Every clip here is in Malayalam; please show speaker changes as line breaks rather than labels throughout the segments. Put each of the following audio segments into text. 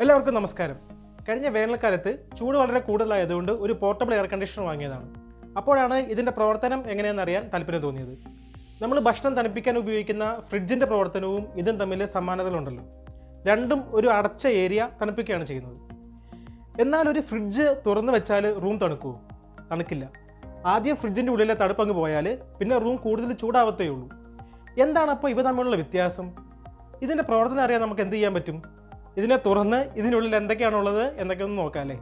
എല്ലാവർക്കും നമസ്കാരം. കഴിഞ്ഞ വേനൽക്കാലത്ത് ചൂട് വളരെ കൂടുതലായതുകൊണ്ട് ഒരു പോർട്ടബിൾ എയർ കണ്ടീഷണർ വാങ്ങിയതാണ്. അപ്പോഴാണ് ഇതിൻ്റെ പ്രവർത്തനം എങ്ങനെയെന്ന് അറിയാൻ താല്പര്യം തോന്നിയത്. നമ്മൾ ഭക്ഷണം തണുപ്പിക്കാൻ ഉപയോഗിക്കുന്ന ഫ്രിഡ്ജിൻ്റെ പ്രവർത്തനവും ഇതും തമ്മിൽ സമാനതകളുണ്ടല്ലോ. രണ്ടും ഒരു അടച്ച ഏരിയ തണുപ്പിക്കുകയാണ് ചെയ്യുന്നത്. എന്നാൽ ഒരു ഫ്രിഡ്ജ് തുറന്നു വെച്ചാൽ റൂം തണുക്കുമോ? തണുക്കില്ല. ആദ്യം ഫ്രിഡ്ജിൻ്റെ ഉള്ളിലെ തണുപ്പങ്ങ് പോയാൽ പിന്നെ റൂം കൂടുതൽ ചൂടാവത്തേ ഉള്ളൂ. എന്താണ് അപ്പോൾ ഇവ തമ്മിലുള്ള വ്യത്യാസം? ഇതിൻ്റെ പ്രവർത്തനം അറിയാൻ നമുക്ക് എന്ത് ചെയ്യാൻ പറ്റും? ഇതിനെ തുറന്ന് ഇതിനുള്ളിൽ എന്തൊക്കെയാണുള്ളത് എന്നൊക്കെ ഒന്ന് നോക്കാം അല്ലേ.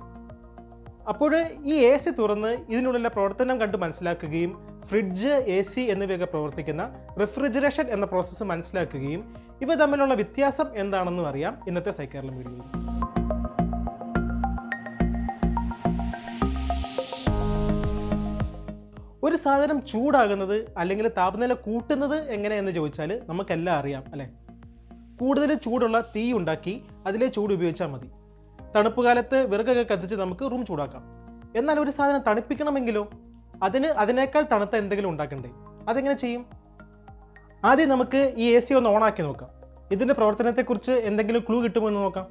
അപ്പോൾ ഈ എ സി തുറന്ന് ഇതിനുള്ളിലെ പ്രവർത്തനം കണ്ട് മനസ്സിലാക്കുകയും ഫ്രിഡ്ജ്, എ സി എന്നിവയൊക്കെ പ്രവർത്തിക്കുന്ന റെഫ്രിജറേഷൻ എന്ന പ്രോസസ്സ് മനസ്സിലാക്കുകയും ഇവ തമ്മിലുള്ള വ്യത്യാസം എന്താണെന്നും അറിയാം ഇന്നത്തെ സൈക്കാർലം വീഡിയോയിൽ. ഒരു സാധനം ചൂടാകുന്നത് അല്ലെങ്കിൽ താപനില കൂട്ടുന്നത് എങ്ങനെയെന്ന് ചോദിച്ചാൽ നമുക്കെല്ലാം അറിയാം അല്ലേ. കൂടുതൽ ചൂടുള്ള തീ ഉണ്ടാക്കി അതിലെ ചൂട് ഉപയോഗിച്ചാൽ മതി. തണുപ്പ് കാലത്ത് വിറകൊക്കെ കത്തിച്ച് നമുക്ക് റൂം ചൂടാക്കാം. എന്നാൽ ഒരു സാധനം തണുപ്പിക്കണമെങ്കിലോ അതിനേക്കാൾ തണുത്ത എന്തെങ്കിലും ഉണ്ടാക്കണ്ടേ? അതെങ്ങനെ ചെയ്യും? ആദ്യം നമുക്ക് ഈ എ സി ഒന്ന് ഓണാക്കി നോക്കാം. ഇതിൻ്റെ പ്രവർത്തനത്തെക്കുറിച്ച് എന്തെങ്കിലും ക്ലൂ കിട്ടുമോ എന്ന് നോക്കാം.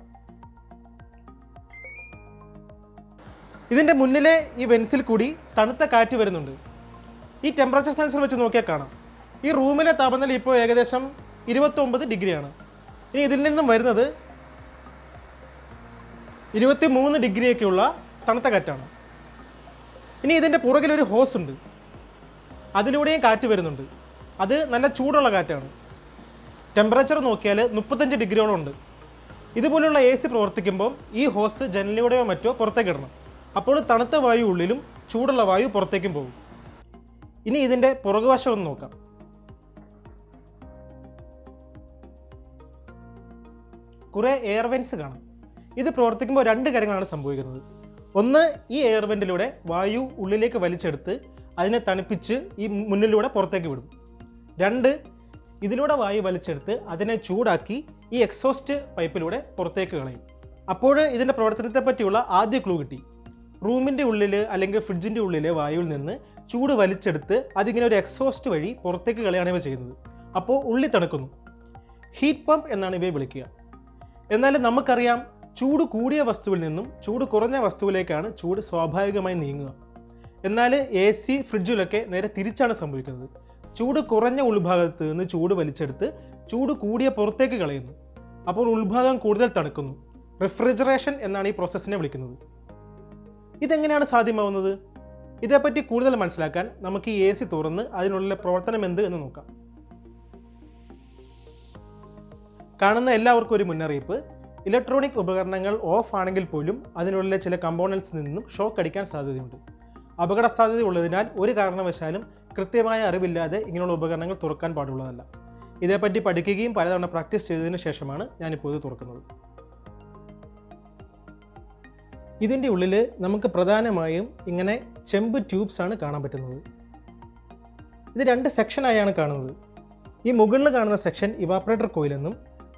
ഇതിൻ്റെ മുന്നിലെ ഈ വെൻസിൽ കൂടി തണുത്ത കാറ്റ് വരുന്നുണ്ട്. ഈ ടെമ്പറേച്ചർ സെൻസർ വെച്ച് നോക്കിയാൽ കാണാം ഈ റൂമിലെ താപനില ഇപ്പോൾ ഏകദേശം 29 ഡിഗ്രിയാണ്. ഇനി ഇതിൽ നിന്നും വരുന്നത് 23 ഡിഗ്രിയൊക്കെയുള്ള തണുത്ത കാറ്റാണ്. ഇനി ഇതിൻ്റെ പുറകിലൊരു ഹോസ് ഉണ്ട്, അതിലൂടെയും കാറ്റ് വരുന്നുണ്ട്. അത് നല്ല ചൂടുള്ള കാറ്റാണ്. ടെമ്പറേച്ചർ നോക്കിയാൽ 35 ഡിഗ്രിയോളം ഉണ്ട്. ഇതുപോലുള്ള എ സി പ്രവർത്തിക്കുമ്പോൾ ഈ ഹോസ് ജനലിലൂടെയോ മറ്റോ പുറത്തേക്ക് ഇടണം. അപ്പോൾ തണുത്ത വായു ഉള്ളിലും ചൂടുള്ള വായു പുറത്തേക്കും പോകും. ഇനി ഇതിൻ്റെ പുറകുവശം ഒന്ന് നോക്കാം. കുറേ എയർ വെൻസ് കാണാം. ഇത് പ്രവർത്തിക്കുമ്പോൾ രണ്ട് കാര്യങ്ങളാണ് സംഭവിക്കുന്നത്. ഒന്ന്, ഈ എയർ വെൻറ്റിലൂടെ വായു ഉള്ളിലേക്ക് വലിച്ചെടുത്ത് അതിനെ തണുപ്പിച്ച് ഈ മുന്നിലൂടെ പുറത്തേക്ക് വിടും. രണ്ട്, ഇതിലൂടെ വായു വലിച്ചെടുത്ത് അതിനെ ചൂടാക്കി ഈ എക്സോസ്റ്റ് പൈപ്പിലൂടെ പുറത്തേക്ക് കളയും. അപ്പോൾ ഇതിൻ്റെ പ്രവർത്തനത്തെ പറ്റിയുള്ള ആദ്യ ക്ലൂ കിട്ടി. റൂമിൻ്റെ ഉള്ളിൽ അല്ലെങ്കിൽ ഫ്രിഡ്ജിൻ്റെ ഉള്ളിലെ വായുവിൽ നിന്ന് ചൂട് വലിച്ചെടുത്ത് അതിങ്ങനെ ഒരു എക്സോസ്റ്റ് വഴി പുറത്തേക്ക് കളയാണ് ഇവ ചെയ്യുന്നത്. അപ്പോൾ ഉള്ളി തണുക്കുന്നു. ഹീറ്റ് പമ്പ് എന്നാണ് ഇവയെ വിളിക്കുക. എന്നാൽ നമുക്കറിയാം, ചൂട് കൂടിയ വസ്തുവിൽ നിന്നും ചൂട് കുറഞ്ഞ വസ്തുവിലേക്കാണ് ചൂട് സ്വാഭാവികമായി നീങ്ങുക. എന്നാൽ എ സി, ഫ്രിഡ്ജിലൊക്കെ നേരെ തിരിച്ചാണ് സംഭവിക്കുന്നത്. ചൂട് കുറഞ്ഞ ഉൾഭാഗത്ത് നിന്ന് ചൂട് വലിച്ചെടുത്ത് ചൂട് കൂടിയ പുറത്തേക്ക് കളയുന്നു. അപ്പോൾ ഉൾഭാഗം കൂടുതൽ തണുക്കുന്നു. റെഫ്രിജറേഷൻ എന്നാണ് ഈ പ്രോസസ്സിനെ വിളിക്കുന്നത്. ഇതെങ്ങനെയാണ് സാധ്യമാവുന്നത്? ഇതേപ്പറ്റി കൂടുതൽ മനസ്സിലാക്കാൻ നമുക്ക് ഈ എ സി തുറന്ന് അതിനുള്ള പ്രവർത്തനം എന്ത് എന്ന് നോക്കാം. കാണുന്ന എല്ലാവർക്കും ഒരു മുന്നറിയിപ്പ്. ഇലക്ട്രോണിക് ഉപകരണങ്ങൾ ഓഫ് ആണെങ്കിൽ പോലും അതിനുള്ളിലെ ചില കമ്പോണൻസിൽ നിന്നും ഷോക്ക് അടിക്കാൻ സാധ്യതയുണ്ട്. അപകട സാധ്യത ഉള്ളതിനാൽ ഒരു കാരണവശാലും കൃത്യമായ അറിവില്ലാതെ ഇങ്ങനെയുള്ള ഉപകരണങ്ങൾ തുറക്കാൻ പാടുള്ളതല്ല. ഇതേപ്പറ്റി പഠിക്കുകയും പലതവണ പ്രാക്ടീസ് ചെയ്തതിന് ശേഷമാണ് ഞാനിപ്പോൾ ഇത് തുറക്കുന്നത്. ഇതിൻ്റെ ഉള്ളിൽ നമുക്ക് പ്രധാനമായും ഇങ്ങനെ ചെമ്പ് ട്യൂബ്സ് ആണ് കാണാൻ പറ്റുന്നത്. ഇത് രണ്ട് സെക്ഷനായാണ് കാണുന്നത്. ഈ മുകളിൽ കാണുന്ന സെക്ഷൻ ഇവാപ്പറേറ്റർ കോയിൽ എന്നും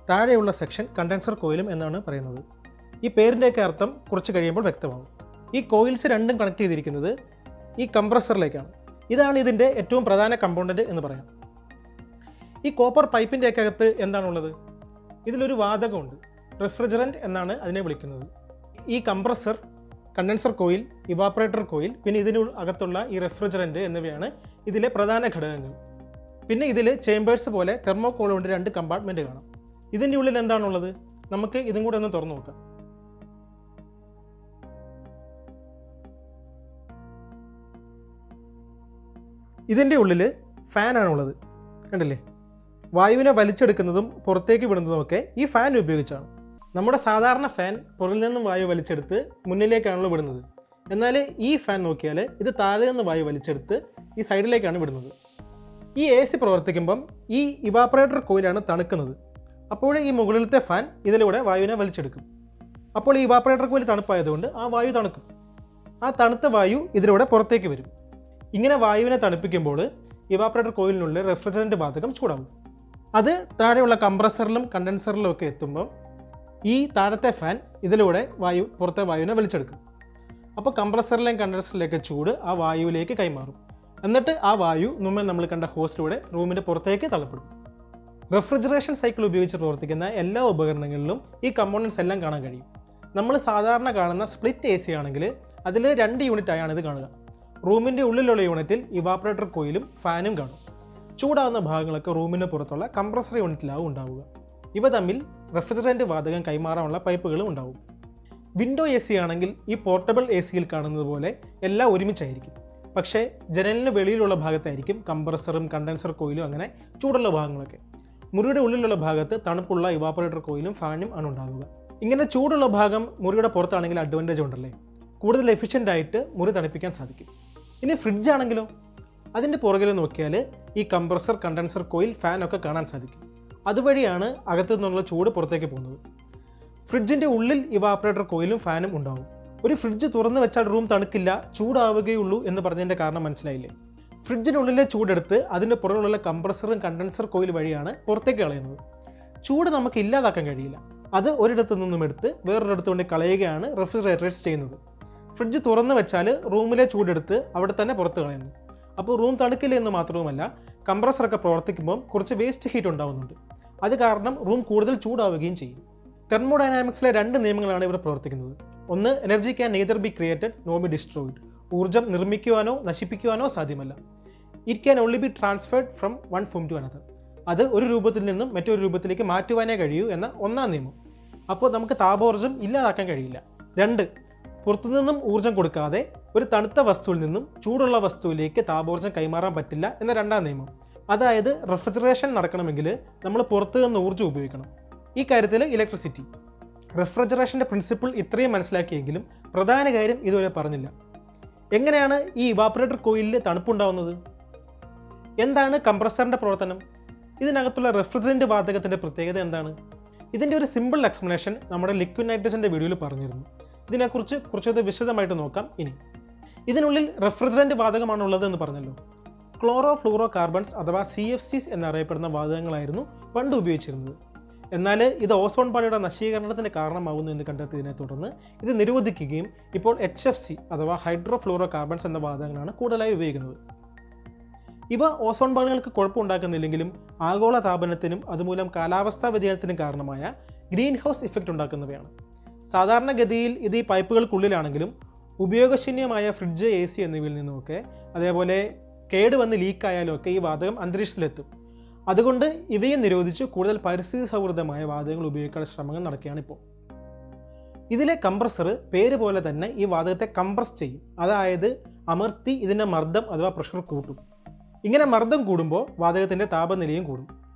താഴെയുള്ള സെക്ഷൻ കണ്ടൻസർ കോയിലും എന്നാണ് പറയുന്നത്. ഈ പേരിൻ്റെയൊക്കെ അർത്ഥം കുറച്ച് കഴിയുമ്പോൾ വ്യക്തമാകും. ഈ കോയിൽസ് രണ്ടും കണക്ട് ചെയ്തിരിക്കുന്നത് ഈ കംപ്രസറിലേക്കാണ്. ഇതാണ് ഇതിൻ്റെ ഏറ്റവും പ്രധാന കമ്പോണൻറ്റ് എന്ന് പറയാം. ഈ കോപ്പർ പൈപ്പിൻ്റെയൊക്കെ അകത്ത് എന്താണുള്ളത്? ഇതിലൊരു വാതകമുണ്ട്. റെഫ്രിജറൻറ്റ് എന്നാണ് അതിനെ വിളിക്കുന്നത്. ഈ compressor, condenser coil, evaporator coil, പിന്നെ ഇതിന് അകത്തുള്ള ഈ റെഫ്രിജറൻറ്റ് എന്നിവയാണ് ഇതിലെ പ്രധാന ഘടകങ്ങൾ. പിന്നെ ഇതിൽ ചേമ്പേഴ്സ് പോലെ തെർമോകോൾ കൊണ്ട് രണ്ട് കമ്പാർട്ട്മെൻറ്റ് കാണാം. ഇതിൻ്റെ ഉള്ളിൽ എന്താണുള്ളത്? നമുക്ക് ഇതും കൂടെ ഒന്ന് തുറന്നു നോക്കാം. ഇതിൻ്റെ ഉള്ളിൽ ഫാനാണുള്ളത്. കണ്ടില്ലേ? വായുവിനെ വലിച്ചെടുക്കുന്നതും പുറത്തേക്ക് വിടുന്നതുമൊക്കെ ഈ ഫാൻ ഉപയോഗിച്ചാണ്. നമ്മുടെ സാധാരണ ഫാൻ പുറകിൽ നിന്നും വായു വലിച്ചെടുത്ത് മുന്നിലേക്കാണല്ലോ വിടുന്നത്. എന്നാൽ ഈ ഫാൻ നോക്കിയാൽ ഇത് താഴെ നിന്ന് വായു വലിച്ചെടുത്ത് ഈ സൈഡിലേക്കാണ് വിടുന്നത്. ഈ എ സി പ്രവർത്തിക്കുമ്പം ഈ ഇവാപ്പറേറ്റർ കോയിലാണ് തണുക്കുന്നത്. അപ്പോൾ ഈ മുകളിലത്തെ ഫാൻ ഇതിലൂടെ വായുവിനെ വലിച്ചെടുക്കും. അപ്പോൾ ഈ ഇവാപ്പറേറ്റർ കോയിൽ തണുപ്പായതുകൊണ്ട് ആ വായു തണുക്കും. ആ തണുത്ത വായു ഇതിലൂടെ പുറത്തേക്ക് വരും. ഇങ്ങനെ വായുവിനെ തണുപ്പിക്കുമ്പോൾ ഇവാപ്പറേറ്റർ കോയിലിനുള്ളിൽ റെഫ്രിജറൻറ്റ് വാതകം ചൂടാകും. അത് താഴെയുള്ള കംപ്രസറിലും കണ്ടൻസറിലും ഒക്കെ എത്തുമ്പോൾ ഈ താഴത്തെ ഫാൻ ഇതിലൂടെ പുറത്തെ വായുവിനെ വലിച്ചെടുക്കും. അപ്പോൾ കംപ്രസറിലെയും കണ്ടൻസറിലേക്ക് ചൂട് ആ വായുവിലേക്ക് കൈമാറും. എന്നിട്ട് ആ വായു മുമ്പേ നമ്മൾ കണ്ട ഹോസിലൂടെ റൂമിൻ്റെ പുറത്തേക്ക് തള്ളപ്പെടും. റെഫ്രിജറേഷൻ സൈക്കിൾ ഉപയോഗിച്ച് പ്രവർത്തിക്കുന്ന എല്ലാ ഉപകരണങ്ങളിലും ഈ കമ്പോണൻസ് എല്ലാം കാണാൻ കഴിയും. നമ്മൾ സാധാരണ കാണുന്ന സ്പ്ലിറ്റ് എ സി ആണെങ്കിൽ അതിൽ 2 യൂണിറ്റ് ആയാണ് ഇത് കാണുക. റൂമിൻ്റെ ഉള്ളിലുള്ള യൂണിറ്റിൽ ഇവാപ്പറേറ്റർ കോയിലും ഫാനും കാണും. ചൂടാകുന്ന ഭാഗങ്ങളൊക്കെ റൂമിന് പുറത്തുള്ള കംപ്രസർ യൂണിറ്റിലാവും ഉണ്ടാവുക. ഇവ തമ്മിൽ റെഫ്രിജറൻറ്റ് വാതകം കൈമാറാനുള്ള പൈപ്പുകളും ഉണ്ടാവും. വിൻഡോ എ സി ആണെങ്കിൽ ഈ പോർട്ടബിൾ എ സിയിൽ കാണുന്നത് പോലെ എല്ലാം ഒരുമിച്ചായിരിക്കും. പക്ഷേ ജനലിന് വെളിയിലുള്ള ഭാഗത്തായിരിക്കും കംപ്രസറും കണ്ടൻസർ കോയിലും അങ്ങനെ ചൂടുള്ള ഭാഗങ്ങളൊക്കെ. മുറിയുടെ ഉള്ളിലുള്ള ഭാഗത്ത് തണുപ്പുള്ള ഇവാപ്പറേറ്റർ കോയിലും ഫാനും ആണ് ഉണ്ടാവുക. ഇങ്ങനെ ചൂടുള്ള ഭാഗം മുറിയുടെ പുറത്താണെങ്കിൽ അഡ്വാൻറ്റേജ് ഉണ്ടല്ലേ, കൂടുതൽ എഫിഷ്യൻ്റ് ആയിട്ട് മുറി തണുപ്പിക്കാൻ സാധിക്കും. ഇനി ഫ്രിഡ്ജ് ആണെങ്കിലോ, അതിൻ്റെ പുറകിൽ നോക്കിയാൽ ഈ കംപ്രസർ കണ്ടൻസർ കോയിൽ ഫാനൊക്കെ കാണാൻ സാധിക്കും. അതുവഴിയാണ് അകത്തു നിന്നുള്ള ചൂട് പുറത്തേക്ക് പോകുന്നത്. ഫ്രിഡ്ജിൻ്റെ ഉള്ളിൽ ഇവാപ്പറേറ്റർ കോയിലും ഫാനും ഉണ്ടാവും. ഒരു ഫ്രിഡ്ജ് തുറന്നു വെച്ചാൽ റൂം തണുക്കില്ല, ചൂടാവുകയുള്ളൂ എന്ന് പറഞ്ഞതിൻ്റെ കാരണം മനസ്സിലായില്ലേ? ഫ്രിഡ്ജിനുള്ളിലെ ചൂടെടുത്ത് അതിൻ്റെ പുറകിലുള്ള കംപ്രസറും കണ്ടൻസർ കോയിൽ വഴിയാണ് പുറത്തേക്ക് കളയുന്നത്. ചൂട് നമുക്ക് ഇല്ലാതാക്കാൻ കഴിയില്ല. അത് ഒരിടത്തു നിന്നും എടുത്ത് വേറൊരിടത്ത് കൊണ്ട് കളയുകയാണ് റെഫ്രിജറേറ്റേഴ്സ് ചെയ്യുന്നത്. ഫ്രിഡ്ജ് തുറന്നു വെച്ചാൽ റൂമിലെ ചൂടെടുത്ത് അവിടെ തന്നെ പുറത്ത് കളയുന്നു. അപ്പോൾ റൂം തണുക്കില്ല എന്ന് മാത്രവുമല്ല, കംപ്രസറൊക്കെ പ്രവർത്തിക്കുമ്പോൾ കുറച്ച് വേസ്റ്റ് ഹീറ്റ് ഉണ്ടാകുന്നുണ്ട്. അത് കാരണം റൂം കൂടുതൽ ചൂടാവുകയും ചെയ്യും. തെർമോഡൈനാമിക്സിലെ 2 നിയമങ്ങളാണ് ഇവിടെ പ്രവർത്തിക്കുന്നത്. ഒന്ന്, energy can neither be created nor be destroyed. ഊർജ്ജം നിർമ്മിക്കുവാനോ നശിപ്പിക്കുവാനോ സാധ്യമല്ല. It can only be transferred from one form to another. അത് ഒരു രൂപത്തിൽ നിന്നും മറ്റൊരു രൂപത്തിലേക്ക് മാറ്റുവാനേ കഴിയൂ എന്ന ഒന്നാം നിയമം. അപ്പോൾ നമുക്ക് താപോർജ്ജം ഇല്ലാതാക്കാൻ കഴിയില്ല. 2, പുറത്തുനിന്നും ഊർജ്ജം കൊടുക്കാതെ ഒരു തണുത്ത വസ്തുവിൽ നിന്നും ചൂടുള്ള വസ്തുവിലേക്ക് താപോർജ്ജം കൈമാറാൻ പറ്റില്ല എന്ന 2ാം നിയമം. അതായത് റെഫ്രിജറേഷൻ നടക്കണമെങ്കിൽ നമ്മൾ പുറത്തു നിന്ന് ഊർജ്ജം ഉപയോഗിക്കണം. ഈ കാര്യത്തിൽ ഇലക്ട്രിസിറ്റി. റെഫ്രിജറേഷൻ്റെ പ്രിൻസിപ്പിൾ ഇത്രയും മനസ്സിലാക്കിയെങ്കിലും പ്രധാന കാര്യം ഇതുവരെ പറഞ്ഞില്ല. എങ്ങനെയാണ് ഈ ഇവാപ്പറേറ്റർ കോയിലിൽ തണുപ്പുണ്ടാവുന്നത്? എന്താണ് കംപ്രസറിൻ്റെ പ്രവർത്തനം? ഇതിനകത്തുള്ള റെഫ്രിജറൻറ്റ് വാതകത്തിൻ്റെ പ്രത്യേകത എന്താണ്? ഇതിൻ്റെ ഒരു സിമ്പിൾ എക്സ്പ്ലനേഷൻ നമ്മുടെ ലിക്വിഡ് നൈട്രജൻ്റെ വീഡിയോയിൽ പറഞ്ഞിരുന്നു. ഇതിനെക്കുറിച്ച് കുറച്ചുകൂടി വിശദമായിട്ട് നോക്കാം. ഇനി ഇതിനുള്ളിൽ റെഫ്രിജറൻറ്റ് വാതകമാണുള്ളത് എന്ന് പറഞ്ഞല്ലോ. ക്ലോറോ ഫ്ലൂറോ കാർബൺസ് അഥവാ CFCs എന്നറിയപ്പെടുന്ന വാതകങ്ങളായിരുന്നു പണ്ട് ഉപയോഗിച്ചിരുന്നത്. എന്നാൽ ഇത് ഓസോൺ പാളിയുടെ നശീകരണത്തിന് കാരണമാകുന്നു എന്ന് കണ്ടെത്തിയതിനെ തുടർന്ന് ഇത് നിരോധിക്കുകയും ഇപ്പോൾ HFC അഥവാ ഹൈഡ്രോ ഫ്ലൂറോ കാർബൺസ് എന്ന വാതകങ്ങളാണ് കൂടുതലായി ഉപയോഗിക്കുന്നത്. ഇവ ഓസോൺ പാളികൾക്ക് കുഴപ്പമുണ്ടാക്കുന്നില്ലെങ്കിലും ആഗോള താപനത്തിനും അതുമൂലം കാലാവസ്ഥാ വ്യതിയാനത്തിനും കാരണമായ ഗ്രീൻ ഹൗസ് ഇഫക്റ്റ് ഉണ്ടാക്കുന്നവയാണ്. സാധാരണഗതിയിൽ ഇത് ഈ പൈപ്പുകൾക്കുള്ളിലാണെങ്കിലും ഉപയോഗശൂന്യമായ ഫ്രിഡ്ജ്, AC എന്നിവയിൽ നിന്നുമൊക്കെ, അതേപോലെ കേടുവന്ന് ലീക്കായാലും ഒക്കെ ഈ വാതകം അന്തരീക്ഷത്തിലെത്തും. അതുകൊണ്ട് ഇവയെ നിരോധിച്ച് കൂടുതൽ പരിസ്ഥിതി സൗഹൃദമായ വാതകങ്ങൾ ഉപയോഗിക്കാനുള്ള ശ്രമങ്ങൾ നടക്കുകയാണ് ഇപ്പോൾ. ഇതിലെ കംപ്രസർ പേര് പോലെ തന്നെ ഈ വാതകത്തെ കംപ്രസ് ചെയ്യും. അതായത് അമർത്തി ഇതിൻ്റെ മർദ്ദം അഥവാ പ്രഷർ കൂട്ടും. ഇങ്ങനെ മർദ്ദം കൂടുമ്പോൾ വാതകത്തിൻ്റെ താപനിലയും കൂടും.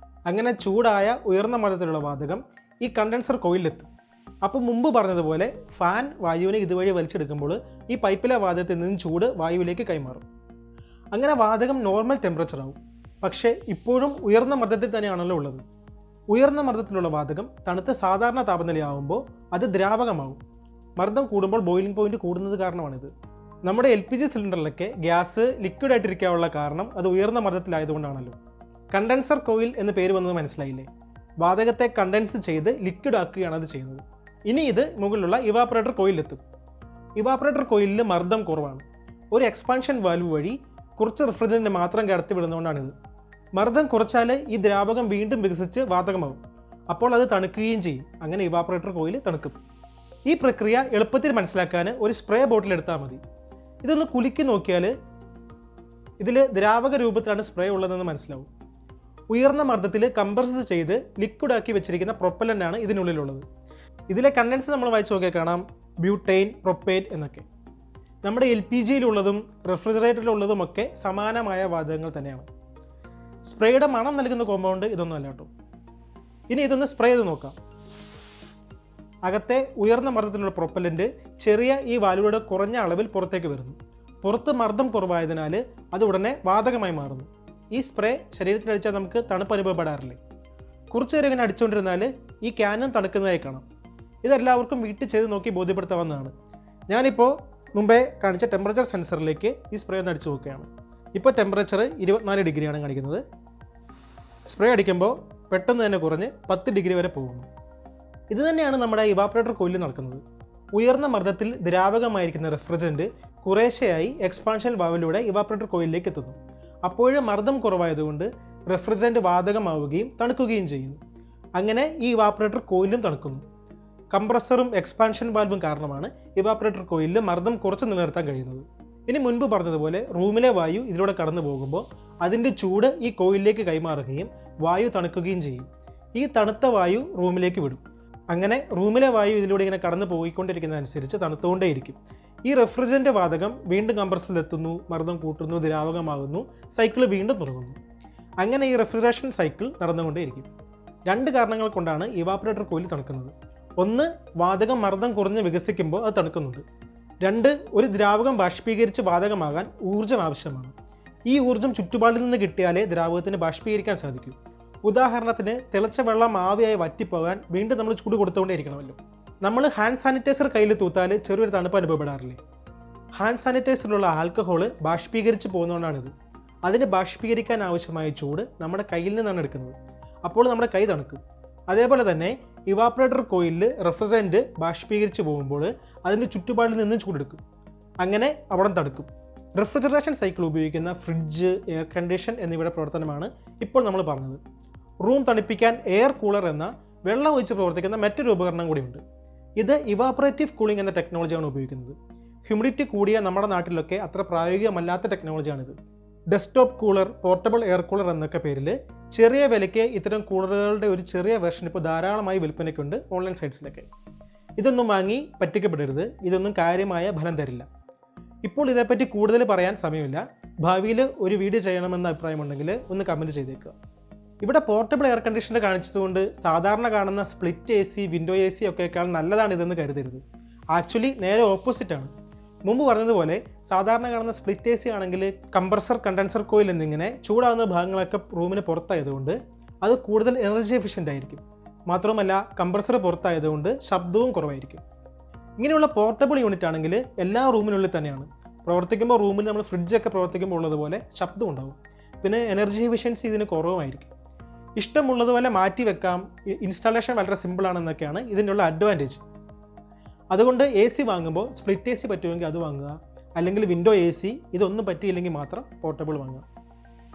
അങ്ങനെ ചൂടായ ഉയർന്ന മർദ്ദത്തിലുള്ള വാതകം ഈ കണ്ടൻസർ കോയിലെത്തും. അപ്പോൾ മുമ്പ് പറഞ്ഞതുപോലെ ഫാൻ വായുവിനെ ഇതുവഴി വലിച്ചെടുക്കുമ്പോൾ ഈ പൈപ്പിലെ വാതകത്തിൽ നിന്ന് ചൂട് വായുവിലേക്ക് കൈമാറും. അങ്ങനെ വാതകം നോർമൽ ടെമ്പറേച്ചർ ആവും. പക്ഷേ ഇപ്പോഴും ഉയർന്ന മർദ്ദത്തിൽ തന്നെയാണല്ലോ ഉള്ളത്. ഉയർന്ന മർദ്ദത്തിലുള്ള വാതകം തണുത്ത സാധാരണ താപനിലയാവുമ്പോൾ അത് ദ്രാവകമാവും. മർദ്ദം കൂടുമ്പോൾ ബോയിലിംഗ് പോയിന്റ് കൂടുന്നത് കാരണമാണിത്. നമ്മുടെ LPG സിലിണ്ടറിലൊക്കെ ഗ്യാസ് ലിക്വിഡ് ആയിട്ടിരിക്കാനുള്ള കാരണം അത് ഉയർന്ന മർദ്ദത്തിലായതുകൊണ്ടാണല്ലോ. കണ്ടൻസർ കോയിൽ എന്ന് പേര് വന്നത് മനസ്സിലായില്ലേ? വാതകത്തെ കണ്ടൻസ് ചെയ്ത് ലിക്വിഡ് ആക്കുകയാണ് അത് ചെയ്യുന്നത്. ഇനി ഇത് മുകളിലുള്ള ഇവാപ്പറേറ്റർ കോയിലെത്തും. ഇവാപ്പറേറ്റർ കോയിലിൽ മർദ്ദം കുറവാണ്. ഒരു എക്സ്പാൻഷൻ വാൽവ് വഴി കുറച്ച് റിഫ്രിജറൻറ്റ് മാത്രം കടത്തി വിടുന്നതുകൊണ്ടാണിത്. മർദ്ദം കുറച്ചാൽ ഈ ദ്രാവകം വീണ്ടും വികസിച്ച് വാതകമാകും. അപ്പോൾ അത് തണുക്കുകയും ചെയ്യും. അങ്ങനെ ഇവാപ്പറേറ്റർ കോയിൽ തണുക്കും. ഈ പ്രക്രിയ എളുപ്പത്തിൽ മനസ്സിലാക്കാൻ ഒരു സ്പ്രേ ബോട്ടിൽ എടുത്താൽ മതി. ഇതൊന്ന് കുലുക്കി നോക്കിയാൽ ഇതിൽ ദ്രാവക രൂപത്തിലാണ് സ്പ്രേ ഉള്ളതെന്ന് മനസ്സിലാവും. ഉയർന്ന മർദ്ദത്തിൽ കംപ്രസ് ചെയ്ത് ലിക്വിഡാക്കി വെച്ചിരിക്കുന്ന പ്രൊപ്പലൻ്റാണ് ഇതിനുള്ളിലുള്ളത്. ഇതിലെ കണ്ടൻസ് നമ്മൾ വായിച്ച് നോക്കിയാൽ കാണാം ബ്യൂട്ടൈൻ, പ്രൊപ്പേൻ എന്നൊക്കെ. നമ്മുടെ LPGയിലുള്ളതും റെഫ്രിജറേറ്ററിലുള്ളതുമൊക്കെ സമാനമായ വാതകങ്ങൾ തന്നെയാണ്. സ്പ്രേയുടെ മണം നൽകുന്ന കോമ്പൗണ്ട് ഇതൊന്നും അല്ല കേട്ടോ. ഇനി ഇതൊന്ന് സ്പ്രേ ചെയ്ത് നോക്കാം. അകത്തെ ഉയർന്ന മർദ്ദത്തിലുള്ള പ്രൊപ്പലൻ്റ് ചെറിയ ഈ വാൽവിലൂടെ കുറഞ്ഞ അളവിൽ പുറത്തേക്ക് വരുന്നു. പുറത്ത് മർദ്ദം കുറവായതിനാൽ അത് ഉടനെ വാതകമായി മാറുന്നു. ഈ സ്പ്രേ ശരീരത്തിലടിച്ചാൽ നമുക്ക് തണുപ്പ് അനുഭവപ്പെടാറില്ലേ? കുറച്ച് നേരം ഇങ്ങനെ അടിച്ചുകൊണ്ടിരുന്നാൽ ഈ ക്യാനും തണുക്കുന്നതായി കാണാം. ഇതെല്ലാവർക്കും വീട്ടിൽ ചെയ്ത് നോക്കി ബോധ്യപ്പെടുത്താവുന്നതാണ്. ഞാനിപ്പോൾ മുമ്പേ കാണിച്ച ടെമ്പറേച്ചർ സെൻസറിലേക്ക് ഈ സ്പ്രേ ഒന്ന് അടിച്ചു നോക്കുകയാണ്. ഇപ്പോൾ ടെമ്പറേച്ചർ 24 ഡിഗ്രിയാണ് കാണിക്കുന്നത്. സ്പ്രേ അടിക്കുമ്പോൾ പെട്ടെന്ന് തന്നെ കുറഞ്ഞ് 10 ഡിഗ്രി വരെ പോകുന്നു. ഇത് തന്നെയാണ് നമ്മുടെ ഇവാപ്പറേറ്റർ കോയിലിൽ നടക്കുന്നത്. ഉയർന്ന മർദ്ദത്തിൽ ദ്രാവകമായിരിക്കുന്ന റെഫ്രിജറൻറ്റ് കുറേശ്ശെയായി എക്സ്പാൻഷൻ വാൽവിലൂടെ ഇവാപ്പറേറ്റർ കോയിലിലേക്ക് എത്തുന്നു. അപ്പോഴും മർദ്ദം കുറവായതുകൊണ്ട് റെഫ്രിജറൻറ്റ് വാതകമാവുകയും തണുക്കുകയും ചെയ്യുന്നു. അങ്ങനെ ഈ ഇവാപ്പറേറ്റർ കോയിലും തണുക്കുന്നു. കംപ്രസറും എക്സ്പാൻഷൻ വാൽവും കാരണമാണ് ഇവാപ്പറേറ്റർ കോയിലിൽ മർദ്ദം കുറച്ച് നിലനിർത്താൻ കഴിയുന്നത്. ഇനി മുൻപ് പറഞ്ഞതുപോലെ റൂമിലെ വായു ഇതിലൂടെ കടന്നു പോകുമ്പോൾ അതിൻ്റെ ചൂട് ഈ കോയിലിലേക്ക് കൈമാറുകയും വായു തണുക്കുകയും ചെയ്യും. ഈ തണുത്ത വായു റൂമിലേക്ക് വിടും. അങ്ങനെ റൂമിലെ വായു ഇതിലൂടെ ഇങ്ങനെ കടന്നു പോയിക്കൊണ്ടിരിക്കുന്നതനുസരിച്ച് തണുത്തുകൊണ്ടേയിരിക്കും. ഈ റെഫ്രിജറൻ്റ് വാതകം വീണ്ടും കംപ്രസറിലെത്തുന്നു, മർദ്ദം കൂട്ടുന്നു, ദ്രാവകമാകുന്നു, സൈക്കിൾ വീണ്ടും തുടങ്ങുന്നു. അങ്ങനെ ഈ റെഫ്രിജറേഷൻ സൈക്കിൾ നടന്നുകൊണ്ടേയിരിക്കും. 2 കാരണങ്ങൾ കൊണ്ടാണ് ഇവാപ്പറേറ്റർ കോയിൽ തണുക്കുന്നത്. ഒന്ന്, വാതകം മർദ്ദം കുറഞ്ഞ് വികസിക്കുമ്പോൾ അത് തണുക്കുന്നുണ്ട്. 2, ഒരു ദ്രാവകം ബാഷ്പീകരിച്ച് വാതകമാകാൻ ഊർജ്ജം ആവശ്യമാണ്. ഈ ഊർജ്ജം ചുറ്റുപാടിൽ നിന്ന് കിട്ടിയാലേ ദ്രാവകത്തിന് ബാഷ്പീകരിക്കാൻ സാധിക്കൂ. ഉദാഹരണത്തിന് തിളച്ച വെള്ളം ആവിയായി വറ്റിപ്പോകാൻ വീണ്ടും നമ്മൾ ചൂട് കൊടുത്തുകൊണ്ടേയിരിക്കണമല്ലോ. നമ്മൾ ഹാൻഡ് സാനിറ്റൈസർ കയ്യിൽ തൂത്താൽ ചെറിയൊരു തണുപ്പ് അനുഭവപ്പെടാറില്ലേ? Hand സാനിറ്റൈസറിലുള്ള alcohol ബാഷ്പീകരിച്ച് പോകുന്നതുകൊണ്ടാണിത്. അതിന് ബാഷ്പീകരിക്കാൻ ആവശ്യമായ ചൂട് നമ്മുടെ കയ്യിൽ നിന്നാണ് എടുക്കുന്നത്. അപ്പോൾ നമ്മുടെ കൈ തണുക്കും. അതേപോലെ തന്നെ ഇവാപ്പറേറ്റർ കോയിലിൽ റെഫ്രിജറൻറ്റ് ബാഷ്പീകരിച്ച് പോകുമ്പോൾ അതിൻ്റെ ചുറ്റുപാടിൽ നിന്നും ചൂടെടുക്കും. അങ്ങനെ അവിടെ തണുക്കും. റെഫ്രിജറേഷൻ സൈക്കിൾ ഉപയോഗിക്കുന്ന ഫ്രിഡ്ജ്, എയർ കണ്ടീഷൻ എന്നിവയുടെ പ്രവർത്തനമാണ് ഇപ്പോൾ നമ്മൾ പറഞ്ഞത്. റൂം തണുപ്പിക്കാൻ എയർ കൂളർ എന്ന വെള്ളം ഒഴിച്ച് പ്രവർത്തിക്കുന്ന മറ്റൊരു ഉപകരണം കൂടിയുണ്ട്. ഇത് ഇവാപ്പറേറ്റീവ് കൂളിംഗ് എന്ന ടെക്നോളജിയാണ് ഉപയോഗിക്കുന്നത്. ഹ്യൂമിഡിറ്റി കൂടിയ നമ്മുടെ നാട്ടിലൊക്കെ അത്ര പ്രായോഗികമല്ലാത്ത ടെക്നോളജിയാണിത്. Desktop cooler, portable air cooler എന്നൊക്കെ പേരിൽ ചെറിയ വിലയ്ക്ക് ഇത്തരം കൂളറുകളുടെ ഒരു ചെറിയ വെർഷൻ ഇപ്പോൾ ധാരാളമായി വിൽപ്പനയ്ക്കുണ്ട് ഓൺലൈൻ സൈറ്റ്സിലൊക്കെ. ഇതൊന്നും വാങ്ങി പറ്റിക്കപ്പെടരുത്. ഇതൊന്നും കാര്യമായ ഫലം തരില്ല. ഇപ്പോൾ ഇതേപ്പറ്റി കൂടുതൽ പറയാൻ സമയമില്ല. ഭാവിയിൽ ഒരു വീഡിയോ ചെയ്യണമെന്ന അഭിപ്രായമുണ്ടെങ്കിൽ ഒന്ന് കമൻറ്റ് ചെയ്തേക്കുക. ഇവിടെ പോർട്ടബിൾ എയർ കണ്ടീഷണർ കാണിച്ചതുകൊണ്ട് സാധാരണ കാണുന്ന സ്പ്ലിറ്റ് AC, വിൻഡോ AC ഒക്കെക്കാൾ നല്ലതാണിതെന്ന് കരുതരുത്. ആക്ച്വലി നേരെ ഓപ്പോസിറ്റാണ്. മുമ്പ് പറഞ്ഞതുപോലെ സാധാരണ കാണുന്ന സ്പ്ലിറ്റ് AC ആണെങ്കിൽ കംപ്രസർ, കണ്ടൻസർ കോയിൽ എന്നിങ്ങനെ ചൂടാവുന്ന ഭാഗങ്ങളൊക്കെ റൂമിന് പുറത്തായതുകൊണ്ട് അത് കൂടുതൽ എനർജി എഫിഷ്യൻ്റ് ആയിരിക്കും. മാത്രമല്ല കംപ്രസർ പുറത്തായതുകൊണ്ട് ശബ്ദവും കുറവായിരിക്കും. ഇങ്ങനെയുള്ള പോർട്ടബിൾ യൂണിറ്റ് ആണെങ്കിൽ എല്ലാ റൂമിനുള്ളിൽ തന്നെയാണ്. പ്രവർത്തിക്കുമ്പോൾ റൂമിൽ നമ്മൾ ഫ്രിഡ്ജൊക്കെ പ്രവർത്തിക്കുമ്പോൾ ഉള്ളതുപോലെ ശബ്ദം ഉണ്ടാവും. പിന്നെ എനർജി എഫിഷ്യൻസി ഇതിന് കുറവുമായിരിക്കും. ഇഷ്ടമുള്ളതുപോലെ മാറ്റി വെക്കാം. ഇൻസ്റ്റാളേഷൻ വളരെ സിമ്പിളാണെന്നൊക്കെയാണ് ഇതിനുള്ള അഡ്വാൻറ്റേജ്. അതുകൊണ്ട് AC വാങ്ങുമ്പോൾ സ്പ്ലിറ്റ് AC പറ്റുമെങ്കിൽ അത് വാങ്ങുക. അല്ലെങ്കിൽ വിൻഡോ AC. ഇതൊന്നും പറ്റിയില്ലെങ്കിൽ മാത്രം പോർട്ടബിൾ വാങ്ങുക.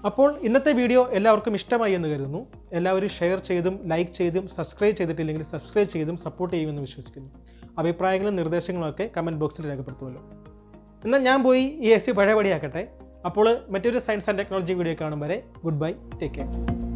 അപ്പോൾ ഇന്നത്തെ വീഡിയോ എല്ലാവർക്കും ഇഷ്ടമായി എന്ന് കരുതുന്നു. എല്ലാവരും ഷെയർ ചെയ്തും ലൈക്ക് ചെയ്തും സബ്സ്ക്രൈബ് ചെയ്തിട്ടില്ലെങ്കിൽ സബ്സ്ക്രൈബ് ചെയ്തും സപ്പോർട്ട് ചെയ്യുമെന്ന് വിശ്വസിക്കുന്നു. അഭിപ്രായങ്ങളും നിർദ്ദേശങ്ങളും ഒക്കെ കമൻറ്റ് ബോക്സിൽ രേഖപ്പെടുത്തുമല്ലോ. എന്നാൽ ഞാൻ പോയി ഈ AC പഴയപടിയാക്കട്ടെ. അപ്പോൾ മറ്റൊരു സയൻസ് ആൻഡ് ടെക്നോളജി വീഡിയോ കാണും വരെ ഗുഡ് ബൈ, ടേക്ക് കെയർ.